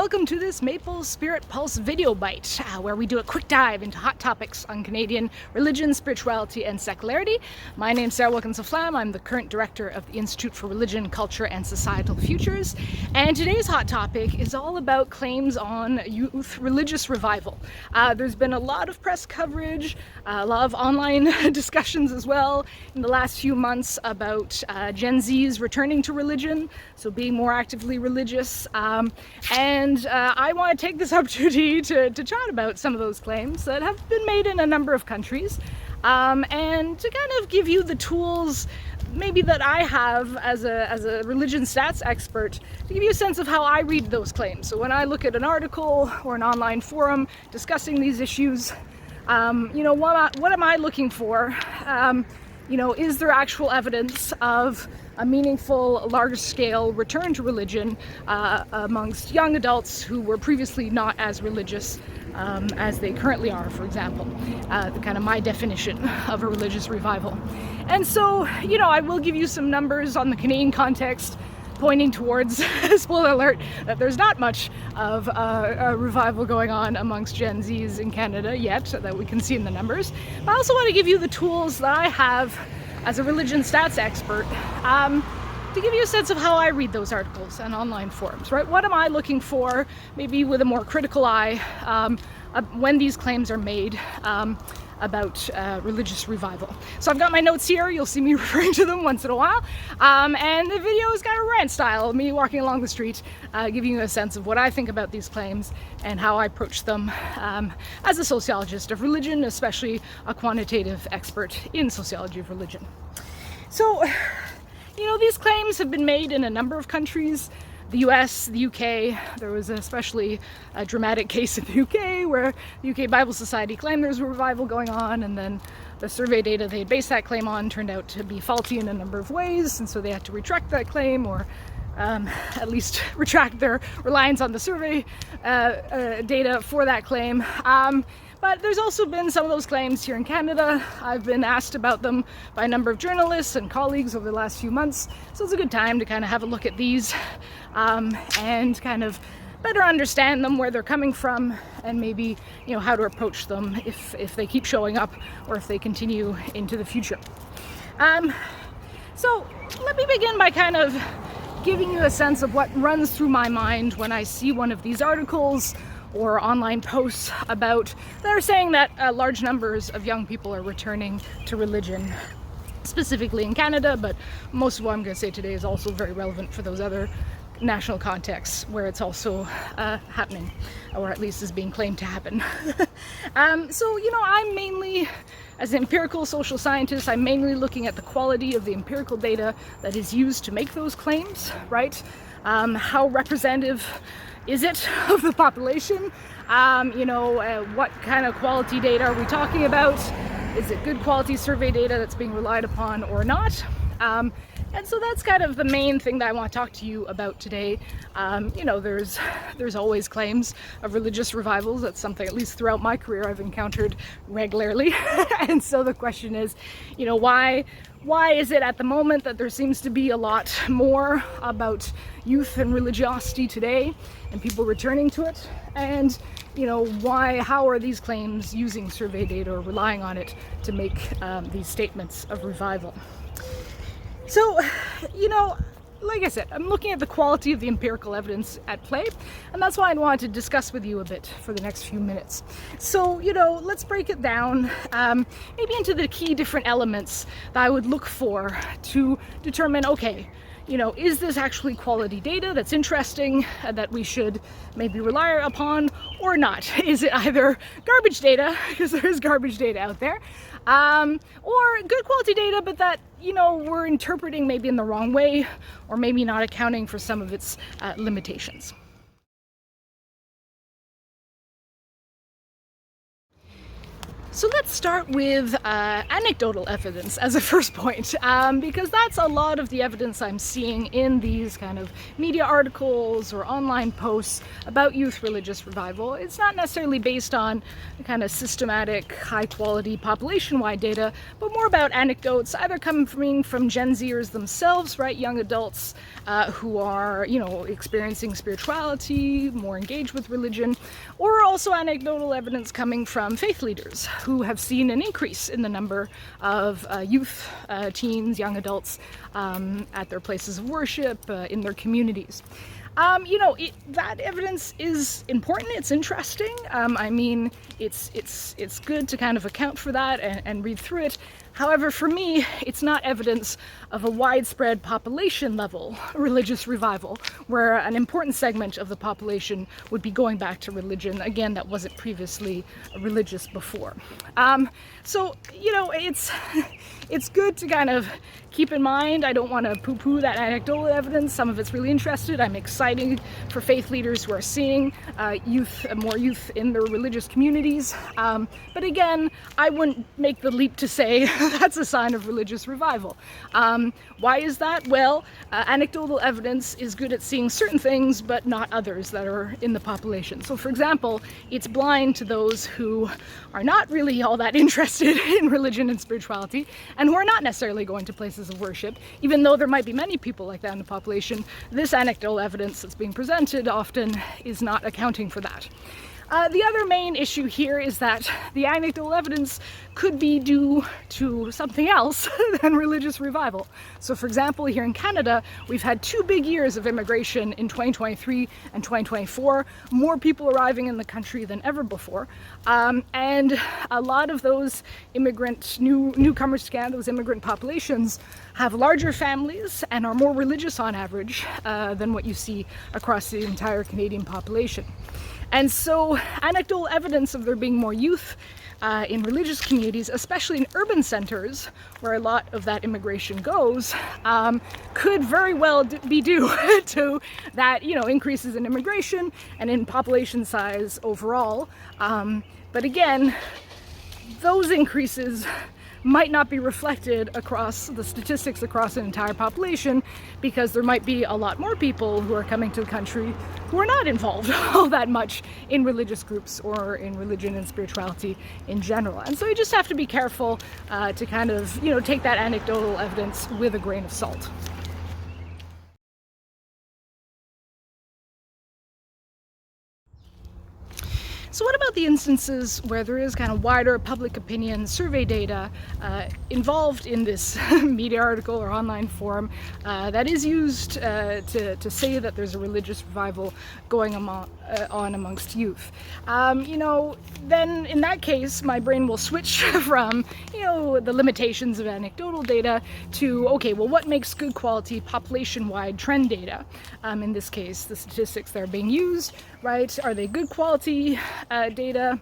welcome to this Maple Spirit Pulse video bite, where we do a quick dive into hot topics on Canadian religion, spirituality, and secularity. My name's Sarah Wilkins-Laflamme. I'm the current director of the Institute for Religion, Culture, and Societal Futures. And today's hot topic is all about claims on youth religious revival. There's been a lot of press coverage, a lot of online discussions as well in the last few months about Gen Z's returning to religion, so being more actively religious. And I want to take this opportunity to chat about some of those claims that have been made in a number of countries, and to kind of give you the tools maybe that I have as a religion stats expert to give you a sense of how I read those claims. So when I look at an article or an online forum discussing these issues, what am I looking for? Is there actual evidence of a meaningful, large-scale return to religion amongst young adults who were previously not as religious as they currently are, for example, kind of my definition of a religious revival. And so, I will give you some numbers on the Canadian context, pointing towards, spoiler alert, that there's not much of a revival going on amongst Gen Zs in Canada yet that we can see in the numbers. But I also want to give you the tools that I have as a religion stats expert to give you a sense of how I read those articles and online forums, right? What am I looking for, maybe with a more critical eye, when these claims are made about religious revival. So I've got my notes here. You'll see me referring to them once in a while. And the video is kind of rant style, me walking along the street, giving you a sense of what I think about these claims and how I approach them as a sociologist of religion, especially a quantitative expert in sociology of religion. So, these claims have been made in a number of countries. The US, the UK, there was especially a dramatic case in the UK where the UK Bible Society claimed there was a revival going on, and then the survey data they had based that claim on turned out to be faulty in a number of ways, and so they had to retract that claim, or at least retract their reliance on the survey data for that claim. But there's also been some of those claims here in Canada. I've been asked about them by a number of journalists and colleagues over the last few months, so it's a good time to kind of have a look at these and kind of better understand them, where they're coming from, and maybe how to approach them if they keep showing up or if they continue into the future. So let me begin by kind of giving you a sense of what runs through my mind when I see one of these articles or online posts about that are saying that large numbers of young people are returning to religion, specifically in Canada, but most of what I'm going to say today is also very relevant for those other national contexts where it's also happening, or at least is being claimed to happen. So, I'm mainly, as an empirical social scientist, I'm mainly looking at the quality of the empirical data that is used to make those claims, right? How representative is it of the population? What kind of quality data are we talking about? Is it good quality survey data that's being relied upon or not? And so that's kind of the main thing that I want to talk to you about today. There's always claims of religious revivals. That's something, at least throughout my career, I've encountered regularly. And so the question is, why is it at the moment that there seems to be a lot more about youth and religiosity today and people returning to it? And how are these claims using survey data or relying on it to make these statements of revival? So, like I said, I'm looking at the quality of the empirical evidence at play, and that's why I wanted to discuss with you a bit for the next few minutes. So, let's break it down maybe into the key different elements that I would look for to determine, okay, is this actually quality data that's interesting, that we should maybe rely upon or not? Is it either garbage data, because there is garbage data out there, or good quality data, but that, we're interpreting maybe in the wrong way, or maybe not accounting for some of its limitations. So let's start with anecdotal evidence as a first point, because that's a lot of the evidence I'm seeing in these kind of media articles or online posts about youth religious revival. It's not necessarily based on kind of systematic, high-quality population-wide data, but more about anecdotes, either coming from Gen Zers themselves, right, young adults who are, experiencing spirituality, more engaged with religion, or also anecdotal evidence coming from faith leaders who have seen an increase in the number of youth, teens, young adults at their places of worship, in their communities. That evidence is important. It's interesting. It's good to kind of account for that and read through it. However, for me, it's not evidence of a widespread population level religious revival, where an important segment of the population would be going back to religion, again, that wasn't previously religious before. It's good to kind of keep in mind. I don't want to poo-poo that anecdotal evidence. Some of it's really interested. I'm excited for faith leaders who are seeing more youth in their religious communities. But again, I wouldn't make the leap to say that's a sign of religious revival. Why is that? Well, anecdotal evidence is good at seeing certain things, but not others that are in the population. So for example, it's blind to those who are not really all that interested in religion and spirituality, and who are not necessarily going to places of worship, even though there might be many people like that in the population. This anecdotal evidence that's being presented often is not accounting for that. The other main issue here is that the anecdotal evidence could be due to something else than religious revival. So for example, here in Canada, we've had 2 big years of immigration in 2023 and 2024, more people arriving in the country than ever before. And a lot of those newcomers to Canada, those immigrant populations, have larger families and are more religious on average than what you see across the entire Canadian population. And so anecdotal evidence of there being more youth in religious communities, especially in urban centers where a lot of that immigration goes, could very well be due to that, increases in immigration and in population size overall. But again, those increases might not be reflected across the statistics across an entire population, because there might be a lot more people who are coming to the country who are not involved all that much in religious groups or in religion and spirituality in general. And so you just have to be careful to kind of, take that anecdotal evidence with a grain of salt. So what about the instances where there is kind of wider public opinion survey data involved in this media article or online forum that is used to say that there's a religious revival going on amongst youth? Then in that case, my brain will switch from, the limitations of anecdotal data to, okay, well, what makes good quality population-wide trend data? In this case, the statistics that are being used, right? Are they good quality data,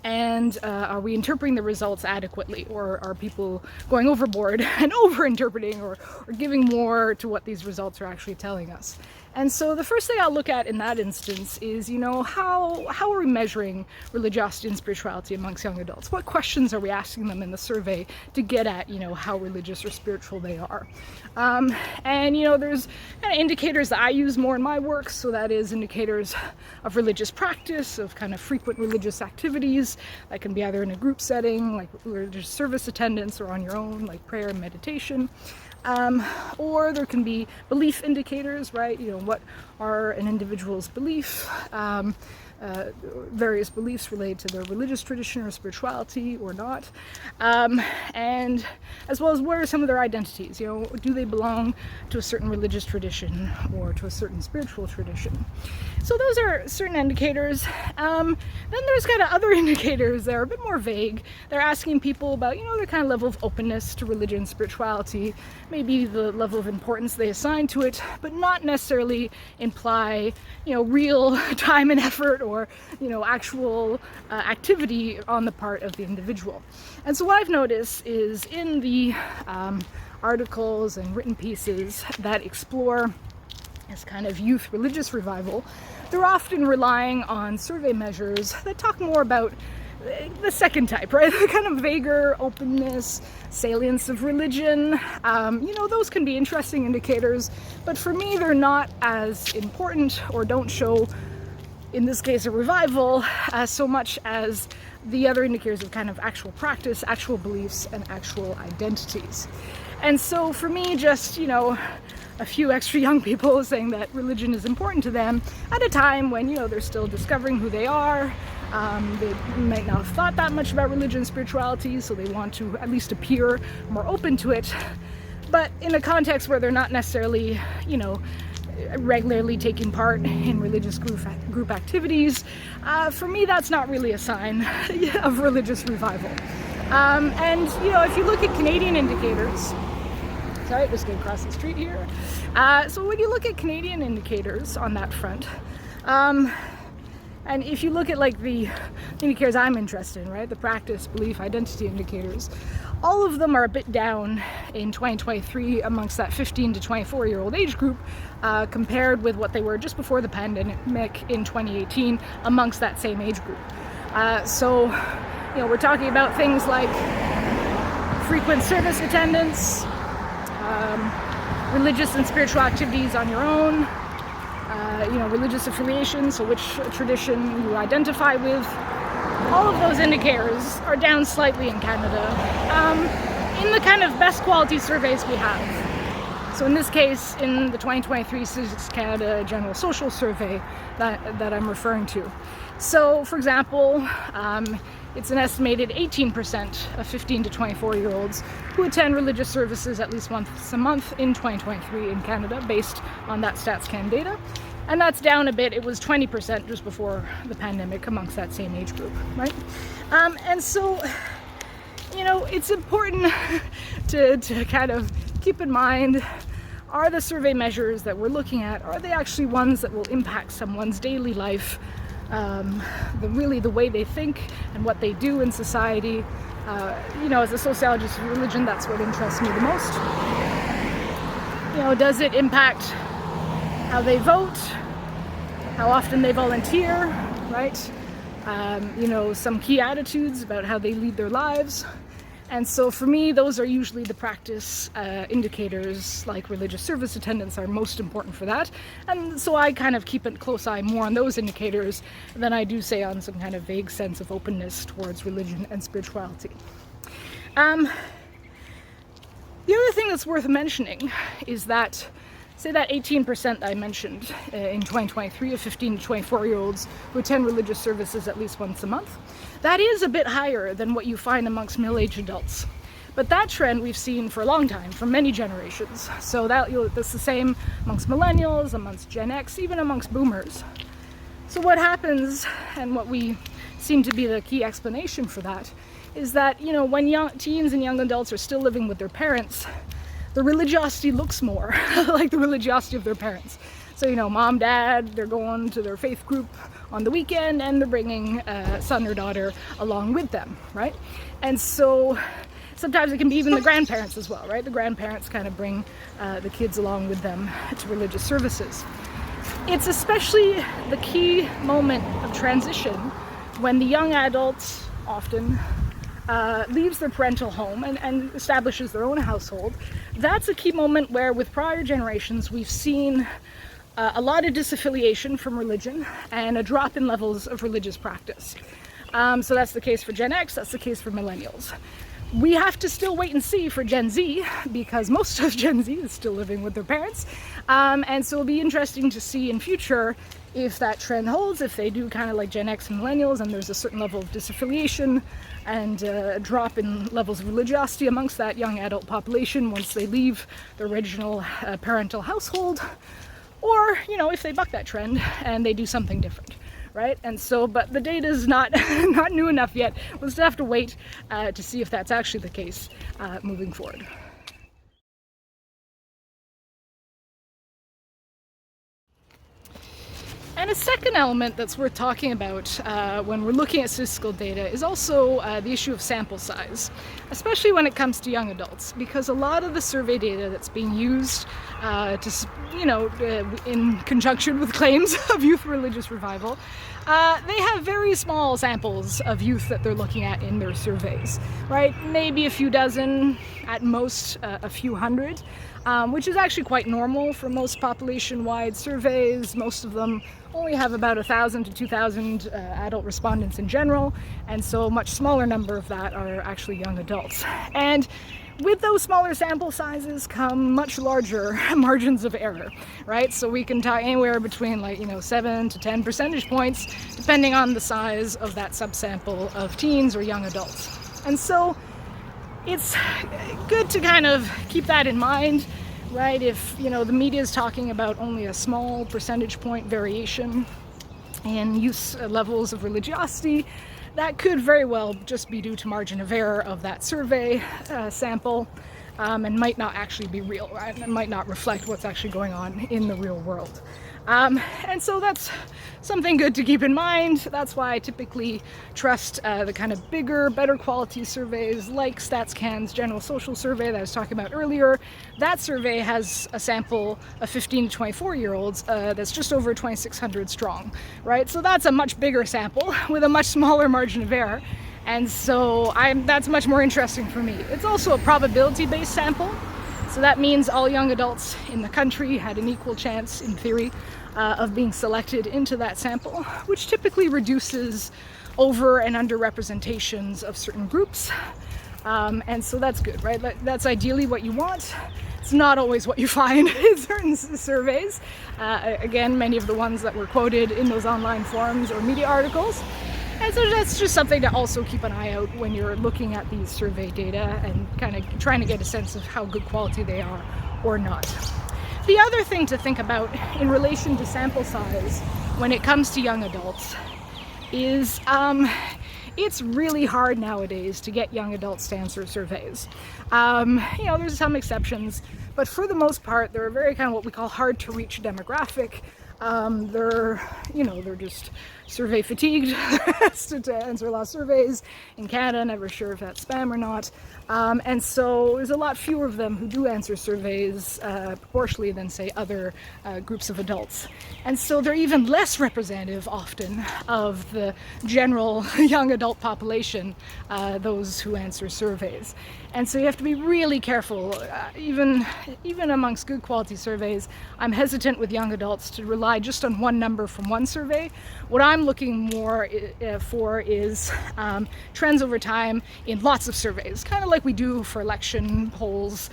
and are we interpreting the results adequately, or are people going overboard and over-interpreting or giving more to what these results are actually telling us? And so the first thing I'll look at in that instance is, how are we measuring religiosity and spirituality amongst young adults? What questions are we asking them in the survey to get at, how religious or spiritual they are? There's kind of indicators that I use more in my work, so that is indicators of religious practice, of kind of frequent religious activities that can be either in a group setting, like religious service attendance, or on your own, like prayer and meditation. Or there can be belief indicators, right? What are an individual's beliefs, various beliefs related to their religious tradition or spirituality or not, and as well as what are some of their identities. Do they belong to a certain religious tradition or to a certain spiritual tradition? So those are certain indicators. Then there's kind of other indicators that are a bit more vague. They're asking people about, their kind of level of openness to religion and spirituality, maybe the level of importance they assign to it, but not necessarily imply, real time and effort or, actual activity on the part of the individual. And so what I've noticed is in the articles and written pieces that explore this kind of youth religious revival, they're often relying on survey measures that talk more about the second type, right? The kind of vaguer openness, salience of religion, those can be interesting indicators, but for me they're not as important or don't show, in this case, a revival so much as the other indicators of kind of actual practice, actual beliefs, and actual identities. And so for me, just, a few extra young people saying that religion is important to them at a time when, they're still discovering who they are. They might not have thought that much about religion and spirituality, so they want to at least appear more open to it. But in a context where they're not necessarily, regularly taking part in religious group activities, for me that's not really a sign of religious revival. And if you look at Canadian indicators, sorry, just going across the street here. So when you look at Canadian indicators on that front, and if you look at like the indicators I'm interested in, right, the practice, belief, identity indicators, all of them are a bit down in 2023 amongst that 15 to 24-year-old age group, compared with what they were just before the pandemic in 2018 amongst that same age group. So we're talking about things like frequent service attendance, religious and spiritual activities on your own, religious affiliation, so which tradition you identify with. All of those indicators are down slightly in Canada, in the kind of best quality surveys we have. So in this case, in the 2023 Statistics Canada General Social Survey that I'm referring to. So, for example, it's an estimated 18% of 15 to 24-year-olds who attend religious services at least once a month in 2023 in Canada, based on that StatsCan data. And that's down a bit. It was 20% just before the pandemic amongst that same age group, right? And so, it's important to kind of keep in mind, are the survey measures that we're looking at, are they actually ones that will impact someone's daily life, the way they think and what they do in society? As a sociologist of religion, that's what interests me the most. Does it impact how they vote, how often they volunteer, right? Some key attitudes about how they lead their lives. And so for me, those are usually the practice indicators, like religious service attendance, are most important for that. And so I kind of keep a close eye more on those indicators than I do, say, on some kind of vague sense of openness towards religion and spirituality. The other thing that's worth mentioning is that, say, that 18% I mentioned in 2023 of 15 to 24-year-olds who attend religious services at least once a month, that is a bit higher than what you find amongst middle-aged adults. But that trend we've seen for a long time, for many generations. So that's the same amongst millennials, amongst Gen X, even amongst boomers. So what happens, and what we seem to be the key explanation for that, is that, when young teens and young adults are still living with their parents, the religiosity looks more like the religiosity of their parents. So, mom, dad, they're going to their faith group on the weekend and they're bringing son or daughter along with them, right? And so sometimes it can be even the grandparents as well, right? The grandparents kind of bring the kids along with them to religious services. It's especially the key moment of transition when the young adult often leaves their parental home and establishes their own household. That's a key moment where, with prior generations, we've seen a lot of disaffiliation from religion and a drop in levels of religious practice. So that's the case for Gen X, that's the case for millennials. We have to still wait and see for Gen Z, because most of Gen Z is still living with their parents. And so it'll be interesting to see in future if that trend holds, if they do kind of like Gen X and millennials, and there's a certain level of disaffiliation and a drop in levels of religiosity amongst that young adult population once they leave the original parental household, or, if they buck that trend and they do something different. Right? And so, but the data is not not new enough yet. We'll still have to wait to see if that's actually the case moving forward. And a second element that's worth talking about when we're looking at statistical data is also the issue of sample size, especially when it comes to young adults, because a lot of the survey data that's being used in conjunction with claims of youth religious revival, they have very small samples of youth that they're looking at in their surveys, right? Maybe a few dozen, at most a few hundred, which is actually quite normal for most population-wide surveys. Most of them only have about 1,000 to 2,000 adult respondents in general, and so a much smaller number of that are actually young adults. And with those smaller sample sizes come much larger margins of error, right? So we can talk anywhere between 7 to 10 percentage points, depending on the size of that subsample of teens or young adults. And so it's good to kind of keep that in mind, right? If the media is talking about only a small percentage point variation in use levels of religiosity, that could very well just be due to margin of error of that survey sample, and might not actually be real, right? And might not reflect what's actually going on in the real world. And so that's something good to keep in mind. That's why I typically trust the kind of bigger, better quality surveys like StatsCan's General Social Survey that I was talking about earlier. That survey has a sample of 15 to 24-year-olds that's just over 2,600 strong, right? So that's a much bigger sample with a much smaller margin of error. And so that's much more interesting for me. It's also a probability-based sample. So that means all young adults in the country had an equal chance, in theory, of being selected into that sample, which typically reduces over and under representations of certain groups. And so that's good, right? That's ideally what you want. It's not always what you find in certain surveys. Again, many of the ones that were quoted in those online forums or media articles. And so that's just something to also keep an eye out when you're looking at these survey data and kind of trying to get a sense of how good quality they are or not. The other thing to think about in relation to sample size when it comes to young adults is it's really hard nowadays to get young adults to answer surveys. There's some exceptions, but for the most part, they're a very kind of what we call hard to reach demographic. They're just survey fatigued to answer a lot of surveys in Canada, never sure if that's spam or not. And so there's a lot fewer of them who do answer surveys proportionally than, say, other groups of adults. And so they're even less representative often of the general young adult population, those who answer surveys. And so you have to be really careful, even amongst good quality surveys. I'm hesitant with young adults to rely just on one number from one survey. What I'm looking more for is trends over time in lots of surveys, kind of like we do for election polls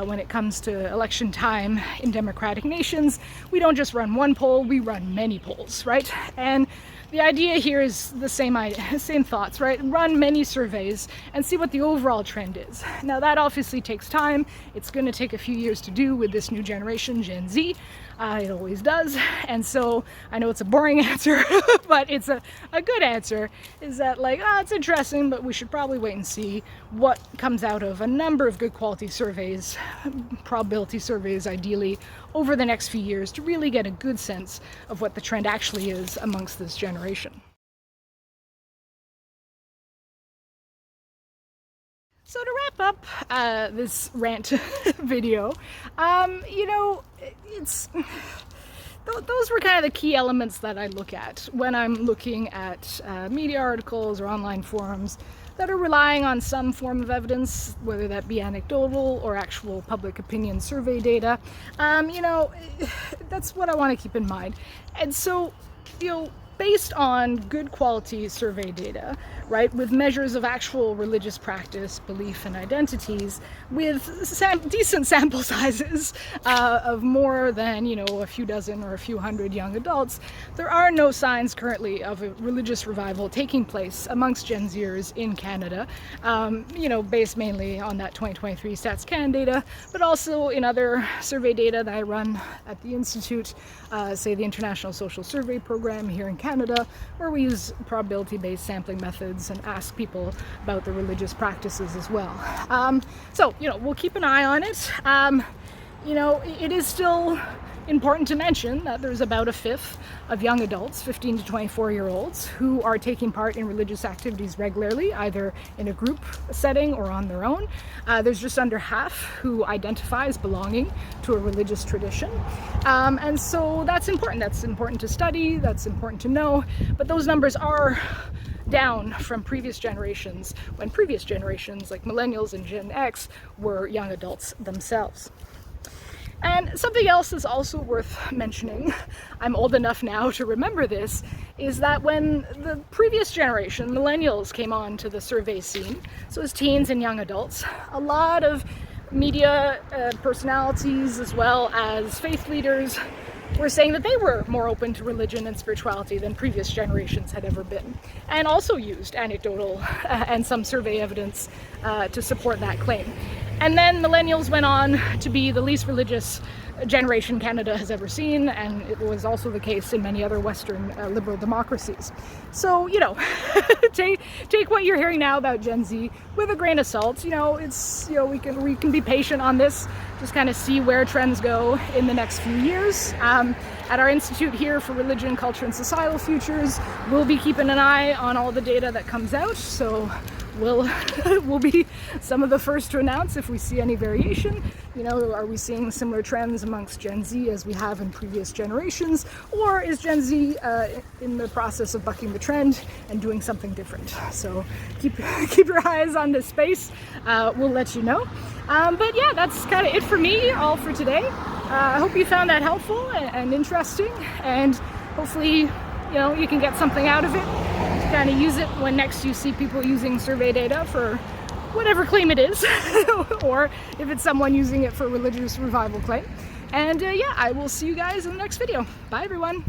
when it comes to election time in democratic nations. We don't just run one poll, we run many polls, right? And the idea here is the same thoughts, right? Run many surveys and see what the overall trend is. Now that obviously takes time. It's going to take a few years to do with this new generation, Gen Z. It always does. And so I know it's a boring answer, but it's a good answer, is that it's interesting, but we should probably wait and see what comes out of a number of good quality surveys, probability surveys ideally, over the next few years to really get a good sense of what the trend actually is amongst this generation. So to wrap up this rant video, those were kind of the key elements that I look at when I'm looking at media articles or online forums that are relying on some form of evidence, whether that be anecdotal or actual public opinion survey data. That's what I want to keep in mind. And so, based on good quality survey data, right, with measures of actual religious practice, belief, and identities, with decent sample sizes of more than, a few dozen or a few hundred young adults, there are no signs currently of a religious revival taking place amongst Gen Zers in Canada, based mainly on that 2023 StatsCan data, but also in other survey data that I run at the Institute, say the International Social Survey Program here in Canada, where we use probability-based sampling methods and ask people about their religious practices as well. So, we'll keep an eye on it. It is still important to mention that there's about a fifth of young adults, 15 to 24-year-olds, who are taking part in religious activities regularly, either in a group setting or on their own. There's just under half who identify as belonging to a religious tradition. And so that's important. That's important to study, that's important to know, but those numbers are down from previous generations, when previous generations like millennials and Gen X were young adults themselves. And something else that's also worth mentioning, I'm old enough now to remember this, is that when the previous generation, millennials, came on to the survey scene, so as teens and young adults, a lot of media personalities as well as faith leaders were saying that they were more open to religion and spirituality than previous generations had ever been, and also used anecdotal and some survey evidence to support that claim. And then millennials went on to be the least religious generation Canada has ever seen, and it was also the case in many other Western liberal democracies. So, you know, take what you're hearing now about Gen Z with a grain of salt. You know, it's, you know, we can be patient on this, just kind of see where trends go in the next few years. At our Institute here for Religion, Culture and Societal Futures, we'll be keeping an eye on all the data that comes out, so we'll be some of the first to announce if we see any variation. You know, are we seeing similar trends amongst Gen Z as we have in previous generations, or is Gen Z in the process of bucking the trend and doing something different? So keep your eyes on this space. We'll let you know. But yeah, that's kind of it for me, all for today. I hope you found that helpful and interesting, and hopefully, you know, you can get something out of it to kind of use it when next you see people using survey data for whatever claim it is, or if it's someone using it for religious revival claim. And yeah, I will see you guys in the next video. Bye everyone.